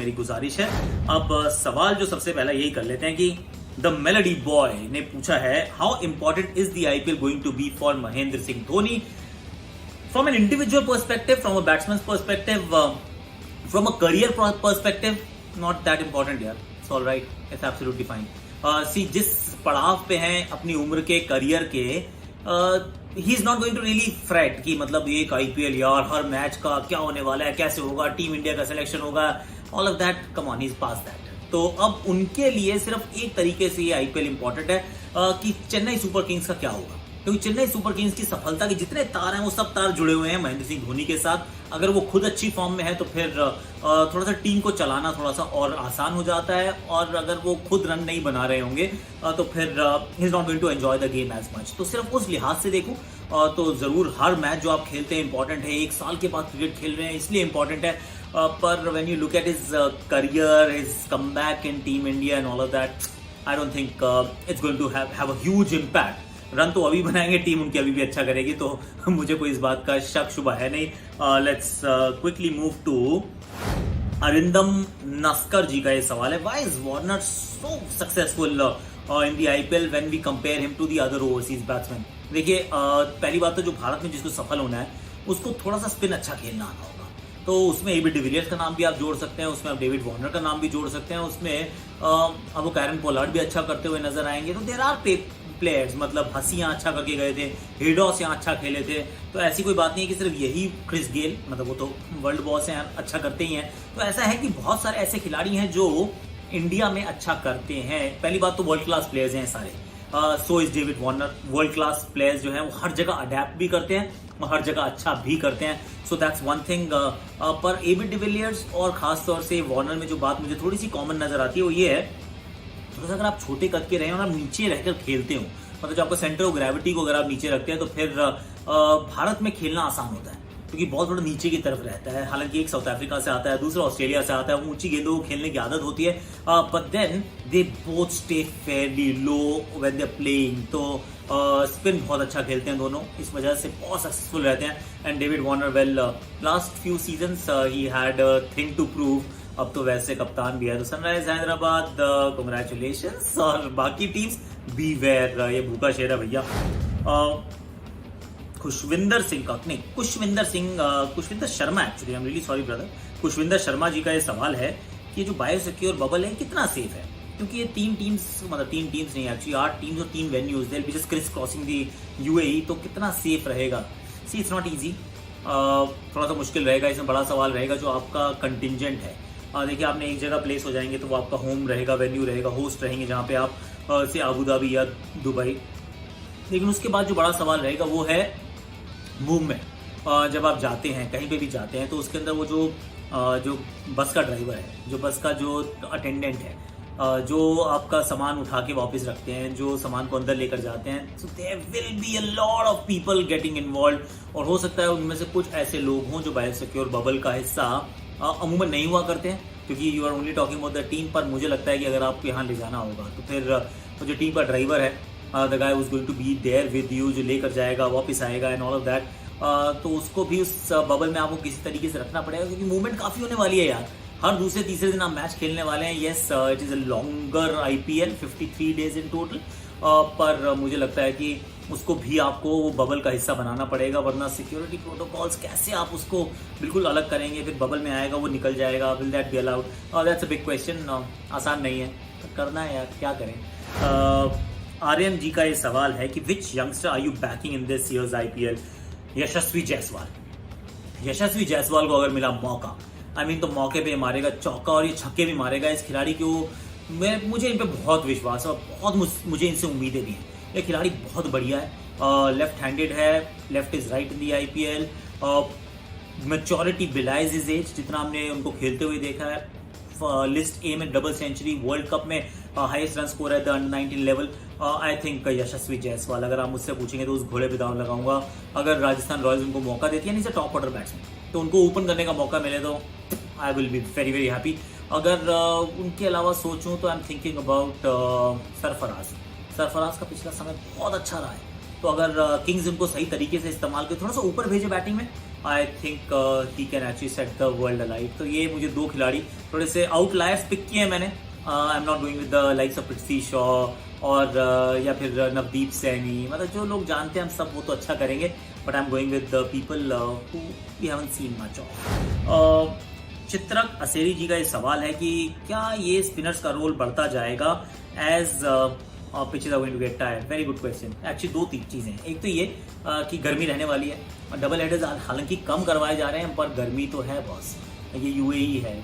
मेरी गुजारिश है। अब सवाल जो सबसे पहला यही कर लेते हैं कि द मेलोडी बॉय ने पूछा है, how important is the IPL going to be for Mahendra Singh Dhoni from an individual perspective, from a batsman perspective, from a career perspective? Not that important यार, it's all right, it's absolutely fine. See जिस पड़ाव पे हैं अपनी उम्र के career के, he is not going to really fret कि मतलब एक आईपीएल यार हर मैच का क्या होने वाला है, कैसे होगा, टीम इंडिया का सिलेक्शन होगा, all of that, come on, he is pass that. तो अब उनके लिए सिर्फ एक तरीके से ये आईपीएल इंपॉर्टेंट है कि चेन्नई सुपर किंग्स का क्या होगा, क्योंकि चेन्नई सुपर किंग्स की सफलता के जितने तार हैं वो सब तार जुड़े हुए हैं महेंद्र सिंह धोनी के साथ। अगर वो खुद अच्छी फॉर्म में है तो फिर थोड़ा सा टीम को चलाना थोड़ा सा और आसान हो जाता है, और अगर वो खुद रन नहीं बना रहे होंगे तो फिर he is not going to enjoy the game as much. तो सिर्फ उस लिहाज से देखूं तो जरूर हर मैच जो आप खेलते हैं इंपॉर्टेंट है, एक साल के बाद क्रिकेट खेल रहे हैं इसलिए इंपॉर्टेंट है, पर when you look at his career, his comeback in team India and all of that, I don't think it's going to have a huge impact. Run तो अभी बनाएंगे, टीम उनकी अभी भी अच्छा करेगी, तो मुझे कोई इस बात का शक शुबा है नहीं। Let's quickly move to Arindam Naskar ji का ये सवाल है, why is Warner so successful in the IPL when we compare him to the other overseas batsman? देखिए, पहली बात तो जो भारत में जिसको सफल होना है उसको थोड़ा सा स्पिन अच्छा खेलना आना होगा, तो उसमें एबी डिविलियर्स का नाम भी आप जोड़ सकते हैं, उसमें आप डेविड वार्नर का नाम भी जोड़ सकते हैं, उसमें अब वो कैरन पोलार्ड भी अच्छा करते हुए नजर आएंगे। तो देयर आर प्लेयर्स, मतलब हसी यहाँ अच्छा करके गए थे, हेडॉस यहाँ अच्छा खेले थे, तो ऐसी कोई बात नहीं है कि सिर्फ यही क्रिस गेल, मतलब वो तो वर्ल्ड बॉस हैं, अच्छा करते ही हैं। तो ऐसा है कि बहुत सारे ऐसे खिलाड़ी हैं जो इंडिया में अच्छा करते हैं। पहली बात तो वर्ल्ड क्लास प्लेयर्स हैं सारे, so is David Warner, world class players जो हैं वो हर जगह अडेप्ट भी करते हैं और हर जगह अच्छा भी करते हैं, सो दैट्स वन थिंग। पर एबी डिविलियर्स और खासतौर से वार्नर में जो बात मुझे थोड़ी सी कॉमन नजर आती है वो ये है, तो अगर आप छोटे कद के रहे और आप नीचे रहकर खेलते हो, मतलब जो आपका सेंटर ऑफ ग्रेविटी को अगर आप नीचे रखते हैं तो फिर भारत में खेलना आसान होता है, क्योंकि बहुत थोड़ा नीचे की तरफ रहता है। हालांकि एक साउथ अफ्रीका से आता है, दूसरा ऑस्ट्रेलिया से आता है, ऊंची गेंदों को खेलने की आदत होती है, but then they both stay fairly low when they are playing. तो स्पिन बहुत अच्छा खेलते हैं दोनों, इस वजह से बहुत सक्सेसफुल रहते हैं। And David Warner, well, last few seasons he had thing to prove, अब तो वैसे कप्तान भी है। तो सनराइज हैदराबाद, कांग्रेचुलेशंस, और बाकी टीम्स बी वेयर, ये भूखा शेर है भैया। खुशविंदर सिंह का नहीं, Khushwinder Sharma, actually I am really sorry brother, Khushwinder Sharma ji का ये सवाल है कि जो बायोसिक्योर बबल है कितना सेफ है, क्योंकि ये तीन टीम्स नहीं, एक्चुअली 8 टीम्स और 3 venues, they will be just criss crossing the UAE, तो कितना सेफ रहेगा? सी, इट्स नॉट इजी, थोड़ा सा मुश्किल रहेगा। इसमें बड़ा सवाल रहेगा जो आपका कंटिजेंट है। देखिए, आपने एक जगह प्लेस हो जाएंगे तो वो आपका होम रहेगा, वेन्यू रहेगा, होस्ट रहेंगे जहाँ पे आप से अबू धाबी या दुबई। लेकिन उसके बाद जो बड़ा सवाल रहेगा वो है मूवमेंट। जब आप जाते हैं, कहीं पे भी जाते हैं, तो उसके अंदर वो जो बस का ड्राइवर है, जो बस का जो अटेंडेंट है, जो आपका सामान उठा के वापस रखते हैं, जो सामान को अंदर लेकर जाते हैं, so there will be a lot of people getting involve, और हो सकता है उनमें से कुछ ऐसे लोग हों जो बायोसिक्योर बबल का हिस्सा अमूमन नहीं हुआ करते हैं, क्योंकि you are only talking about the team. पर मुझे लगता है कि अगर आपको यहाँ ले जाना होगा तो फिर वो जो टीम का ड्राइवर है, the guy who is going to be there with you, जो लेकर जाएगा, वापस आएगा एंड ऑल ऑफ दैट, तो उसको भी उस बबल में आपको किसी तरीके से रखना पड़ेगा, क्योंकि मूवमेंट काफ़ी होने वाली है यार। हर दूसरे तीसरे दिन आप मैच खेलने वाले हैं। Yes, it is a longer IPL, 53 days in total, पर मुझे लगता है कि उसको भी आपको वो बबल का हिस्सा बनाना पड़ेगा, वरना सिक्योरिटी प्रोटोकॉल्स कैसे आप उसको बिल्कुल अलग करेंगे, फिर बबल में आएगा, वो निकल जाएगा, will that be allowed? That's a big question, आसान नहीं है, तो करना है यार, क्या करें। आर्यन जी का ये सवाल है कि which youngster are you backing in this years IPL? Yashasvi Jaiswal को अगर मिला मौका, तो मौके पे मारेगा चौका और ये छक्के भी मारेगा। इस खिलाड़ी को मुझे इन पे बहुत विश्वास है और बहुत मुझे इनसे उम्मीदें भी हैं। ये खिलाड़ी बहुत बढ़िया है, लेफ्ट हैंडेड है, left is right in the IPL, maturity belies his age, जितना हमने उनको खेलते हुए देखा है। लिस्ट ए में डबल सेंचुरी, वर्ल्ड कप में हाईएस्ट रन स्कोर है the under 19 level. I think Yashasvi Jaiswal, अगर आप मुझसे पूछेंगे तो उस घोड़े पे दांव लगाऊंगा। अगर राजस्थान रॉयल्स उनको मौका देती है, नहीं टॉप ऑर्डर बैट्समैन, तो उनको ओपन करने का मौका मिले तो I will be very very happy. अगर उनके अलावा सोचूं तो I am thinking about Sarfaraz का पिछला समय बहुत अच्छा रहा है, तो अगर किंग्स उनको सही तरीके से इस्तेमाल कर थोड़ा सा ऊपर भेजे बैटिंग में, I think he can actually set the world alight. तो ये मुझे दो खिलाड़ी थोड़े से आउटलायर्स पिक किए हैं मैंने। I am not going with the likes of Prithvi Shaw और या फिर नवदीप सैनी, मतलब जो लोग जानते हैं हम सब वो तो अच्छा करेंगे, but I am going with the people who we haven't seen much of. चित्रक असेरी जी का ये सवाल है कि क्या ये स्पिनर्स का रोल बढ़ता जाएगा as pitches are going to get tired. Very good question. Actually दो तीन चीजें हैं। एक तो ये कि गर्मी रहने वाली है, डबल हेडर्स हालांकि कम करवाए जा रहे हैं पर गर्मी तो है बॉस। ये यूएई है,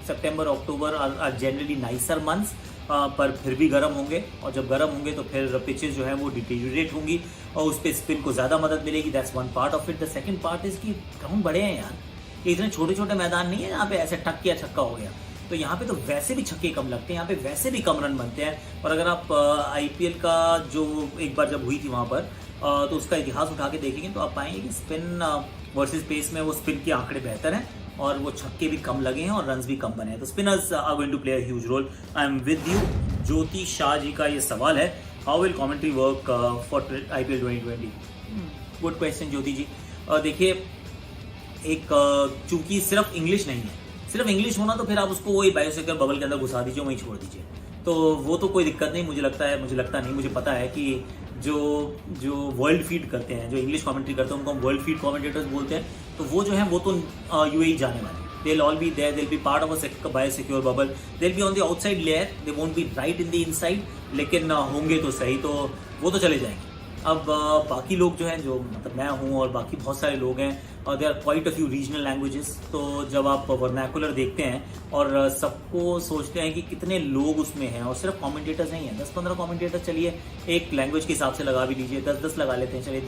सितंबर अक्टूबर आर जनरली नाइसर मंथ्स, पर फिर भी गर्म होंगे, और जब गर्म होंगे तो फिर पिचेस जो है वो डिटेरियोरेट होंगी और उस पर स्पिन को ज्यादा मदद मिलेगी। That's one part of it. The second part is कि ग्राउंड बड़े हैं यार, ये इतने छोटे छोटे मैदान नहीं है यहाँ पे ऐसे ठक किया छक्का हो गया। तो यहाँ पे तो वैसे भी छक्के कम लगते हैं, यहाँ पे वैसे भी कम रन बनते हैं। और अगर आप आईपीएल का जो एक बार जब हुई थी वहां पर तो उसका इतिहास उठा के देखेंगे तो आप पाएंगे कि स्पिन वर्सेस पेस में वो स्पिन के आंकड़े बेहतर हैं और वो छक्के भी कम लगे हैं और रन्स भी कम बने हैं। तो spinners are going to play a huge role. I am with you. Jyoti Shah ji का ये सवाल है, how will commentary work for IPL 2020। Good question Jyoti ji. देखिए, एक चूंकि सिर्फ इंग्लिश नहीं है, सिर्फ इंग्लिश होना तो फिर आप उसको वही बायोसेक्योर बबल के अंदर घुसा दीजिए, वहीं छोड़ दीजिए, तो वो तो कोई दिक्कत नहीं। मुझे पता है कि जो वर्ल्ड फीड करते हैं, जो इंग्लिश कमेंट्री करते हैं, उनको हम वर्ल्ड फीड कमेंटेटर्स बोलते हैं। तो वो जो है वो तो यूएई जाने वाले, they'll all be there, they'll be part of a biosecure bubble, they'll be on the outside layer, they won't be right in the inside, लेकिन होंगे तो सही, तो वो तो चले जाएंगे। अब बाकी लोग जो हैं, जो मतलब मैं हूँ और बाकी बहुत सारे लोग हैं, और there are quite a few regional languages. तो जब आप वर्नाकुलर देखते हैं और सबको सोचते हैं कि कितने लोग उसमें हैं, और सिर्फ कमेंटेटर्स नहीं हैं, 10-15 कमेंटेटर्स, चलिए एक लैंग्वेज के हिसाब से लगा भी लीजिए, 10-10 लगा लेते हैं, चलिए